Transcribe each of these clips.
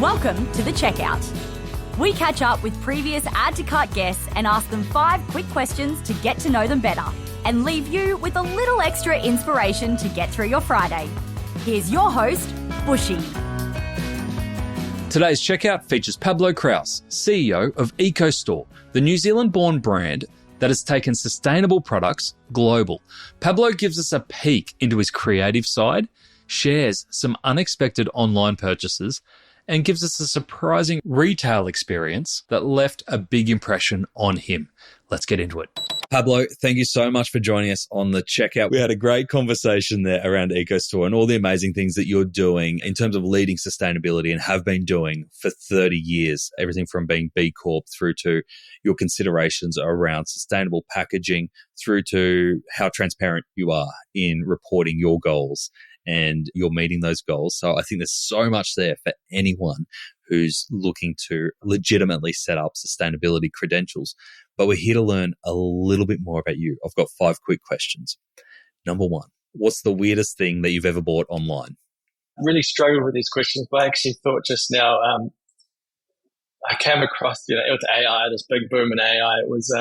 Welcome to The Checkout. We catch up with previous Add to Cart guests and ask them 5 quick questions to get to know them better and leave you with a little extra inspiration to get through your Friday. Here's your host, Bushy. Today's Checkout features Pablo Kraus, CEO of ecostore, the New Zealand-born brand that has taken sustainable products global. Pablo gives us a peek into his creative side, shares some unexpected online purchases, and gives us a surprising retail experience that left a big impression on him. Let's get into it. Pablo, thank you so much for joining us on The Checkout. We had a great conversation there around ecostore and all the amazing things that you're doing in terms of leading sustainability and have been doing for 30 years, everything from being B Corp through to your considerations around sustainable packaging through to how transparent you are in reporting your goals and you're meeting those goals. So I think there's so much there for anyone who's looking to legitimately set up sustainability credentials. But we're here to learn a little bit more about you. I've got 5 quick questions. Number 1, what's the weirdest thing that you've ever bought online? I really struggled with these questions, but I actually thought just now, I came across, with AI, this big boom in AI. It was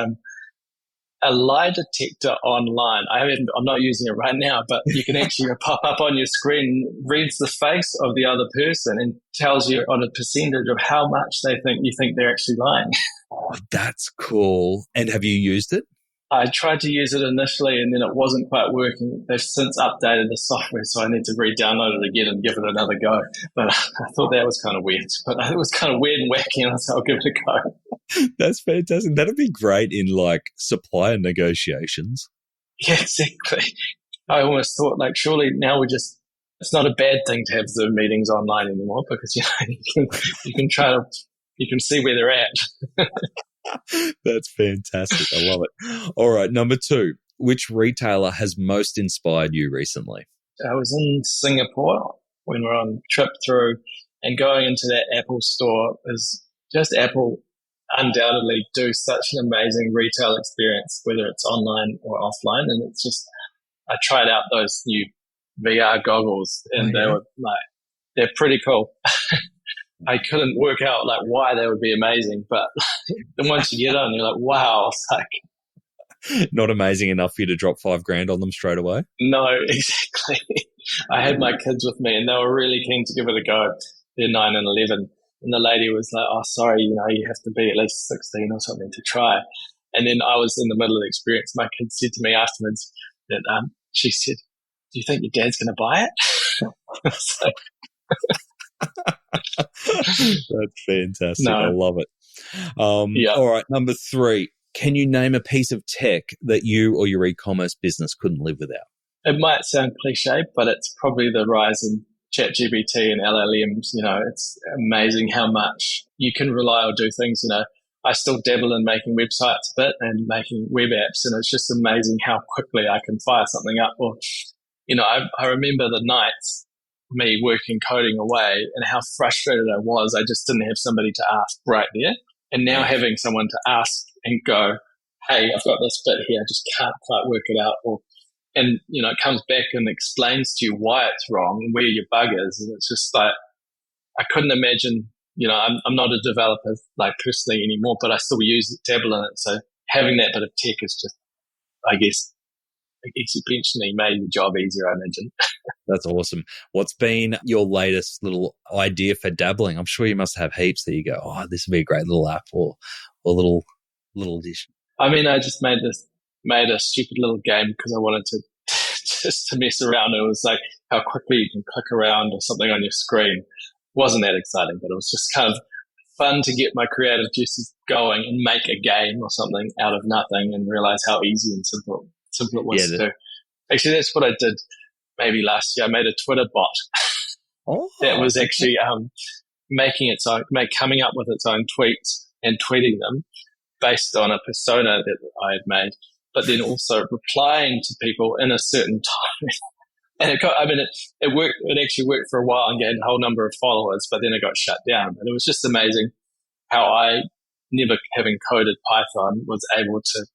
a lie detector online. I'm not using it right now, but you can actually pop up on your screen, reads the face of the other person and tells you on a percentage of how much you think they're actually lying. Oh, that's cool. And have you used it? I tried to use it initially and then it wasn't quite working. They've since updated the software, so I need to re-download it again and give it another go. But I thought that was kind of weird. But it was kind of weird and wacky, and I said, I'll give it a go. That's fantastic. That'd be great in supplier negotiations. Yeah, exactly. I almost thought surely now it's not a bad thing to have Zoom meetings online anymore because, you can see where they're at. That's fantastic. I love it. All right. Number 2, which retailer has most inspired you recently? I was in Singapore when we were on a trip through, and going into that Apple store is just Apple undoubtedly do such an amazing retail experience, whether it's online or offline. And it's just, I tried out those new VR goggles and they were they're pretty cool. I couldn't work out why they would be amazing, but then once you get on, you're like, wow. It's not amazing enough for you to drop $5,000 on them straight away? No, exactly. I had my kids with me and they were really keen to give it a go. They're 9 and 11. And the lady was like, oh, sorry, you have to be at least 16 or something to try. And then I was in the middle of the experience. My kid said to me afterwards that she said, do you think your dad's going to buy it? So, that's fantastic. No. I love it. Yeah. All right. Number 3, can you name a piece of tech that you or your e-commerce business couldn't live without? It might sound cliche, but it's probably the rise in ChatGPT and LLMs. It's amazing how much you can rely or do things. I still dabble in making websites a bit and making web apps, and it's just amazing how quickly I can fire something up. Or, I remember the nights me working, coding away, and how frustrated I was. I just didn't have somebody to ask right there. And now having someone to ask and go, hey, I've got this bit here, I just can't quite work it out. And it comes back and explains to you why it's wrong and where your bug is. And it's just I couldn't imagine, I'm not a developer personally anymore, but I still use it, dabble in it. So having that bit of tech is just, I guess, exponentially made the job easier, I imagine. That's awesome. What's been your latest little idea for dabbling? I'm sure you must have heaps that you go, oh, this would be a great little app or little addition. I mean, I just made a stupid little game because I wanted to just to mess around. It was how quickly you can click around or something on your screen. It wasn't that exciting, but it was just kind of fun to get my creative juices going and make a game or something out of nothing and realize how easy and simple it was to do. Actually, that's what I did maybe last year. I made a Twitter bot that was actually coming up with its own tweets and tweeting them based on a persona that I had made, but then also replying to people in a certain time. And it worked. It actually worked for a while and gained a whole number of followers, but then it got shut down. And it was just amazing how I, never having coded Python, was able to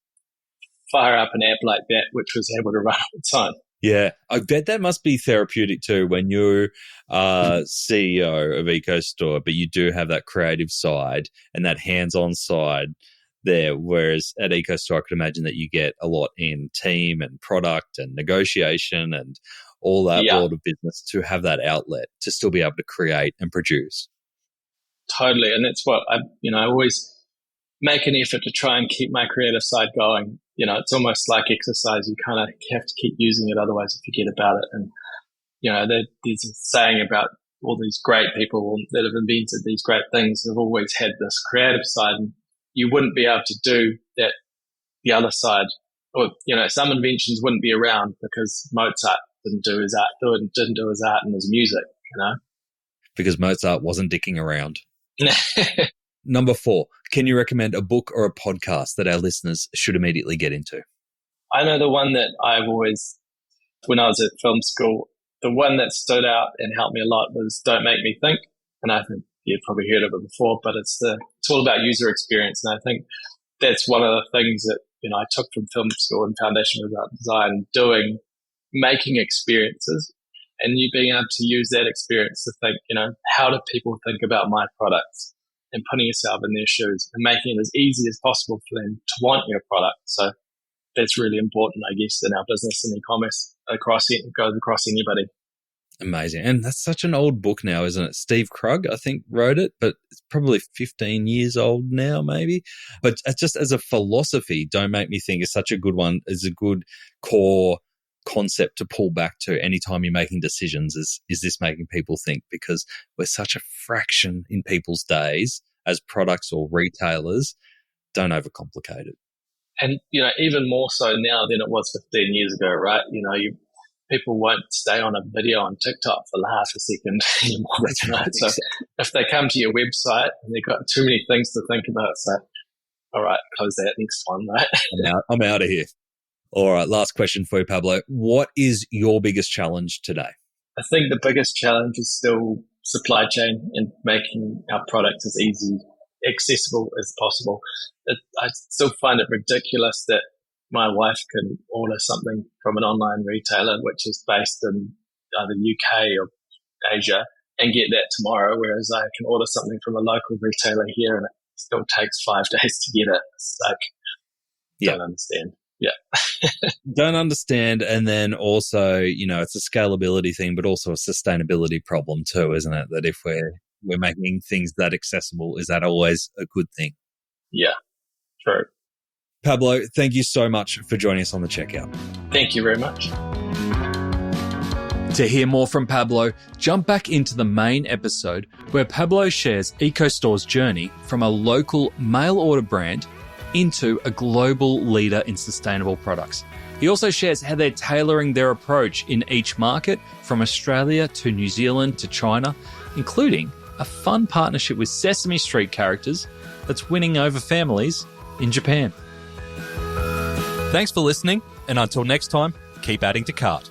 fire up an app like that, which was able to run on its own. Yeah, I bet that must be therapeutic too when you're CEO of ecostore, but you do have that creative side and that hands-on side there. Whereas at ecostore, I could imagine that you get a lot in team and product and negotiation and all that world of business to have that outlet to still be able to create and produce. Totally. And that's what I always make an effort to try and keep my creative side going. It's almost like exercise. You kind of have to keep using it, otherwise you forget about it. And, there's a saying about all these great people that have invented these great things have always had this creative side, and you wouldn't be able to do that, the other side. Or, some inventions wouldn't be around because Mozart didn't do his art and his music, Because Mozart wasn't dicking around. Number 4, can you recommend a book or a podcast that our listeners should immediately get into? I know the one that I've always, when I was at film school, the one that stood out and helped me a lot was Don't Make Me Think. And I think you've probably heard of it before, but it's all about user experience. And I think that's one of the things that, I took from film school and foundation design, making experiences and you being able to use that experience to think, how do people think about my products? And putting yourself in their shoes and making it as easy as possible for them to want your product. So that's really important, I guess, in our business and e-commerce. It goes across anybody. Amazing. And that's such an old book now, isn't it? Steve Krug, I think, wrote it, but it's probably 15 years old now, maybe. But just as a philosophy, Don't Make Me Think is such a good one. It's a good core concept to pull back to anytime you're making decisions. Is this making people think? Because we're such a fraction in people's days as products or retailers. Don't overcomplicate it. And, even more so now than it was 15 years ago, right? People won't stay on a video on TikTok for half a second anymore. Right? So if they come to your website and they've got too many things to think about, it's like, all right, close that next one, right? I'm out of here. All right, last question for you, Pablo. What is your biggest challenge today? I think the biggest challenge is still supply chain and making our products as easy, accessible as possible. I still find it ridiculous that my wife can order something from an online retailer, which is based in either UK or Asia, and get that tomorrow, whereas I can order something from a local retailer here and it still takes 5 days to get it. It's like, don't understand. Yeah. Don't understand. And then also, it's a scalability thing, but also a sustainability problem too, isn't it? That if we're making things that accessible, is that always a good thing? Yeah, true. Pablo, thank you so much for joining us on the Checkout. Thank you very much. To hear more from Pablo, jump back into the main episode where Pablo shares ecostore's journey from a local mail order brand into a global leader in sustainable products. He also shares how they're tailoring their approach in each market, from Australia to New Zealand to China, including a fun partnership with Sesame Street characters that's winning over families in Japan. Thanks for listening, and until next time, keep adding to cart.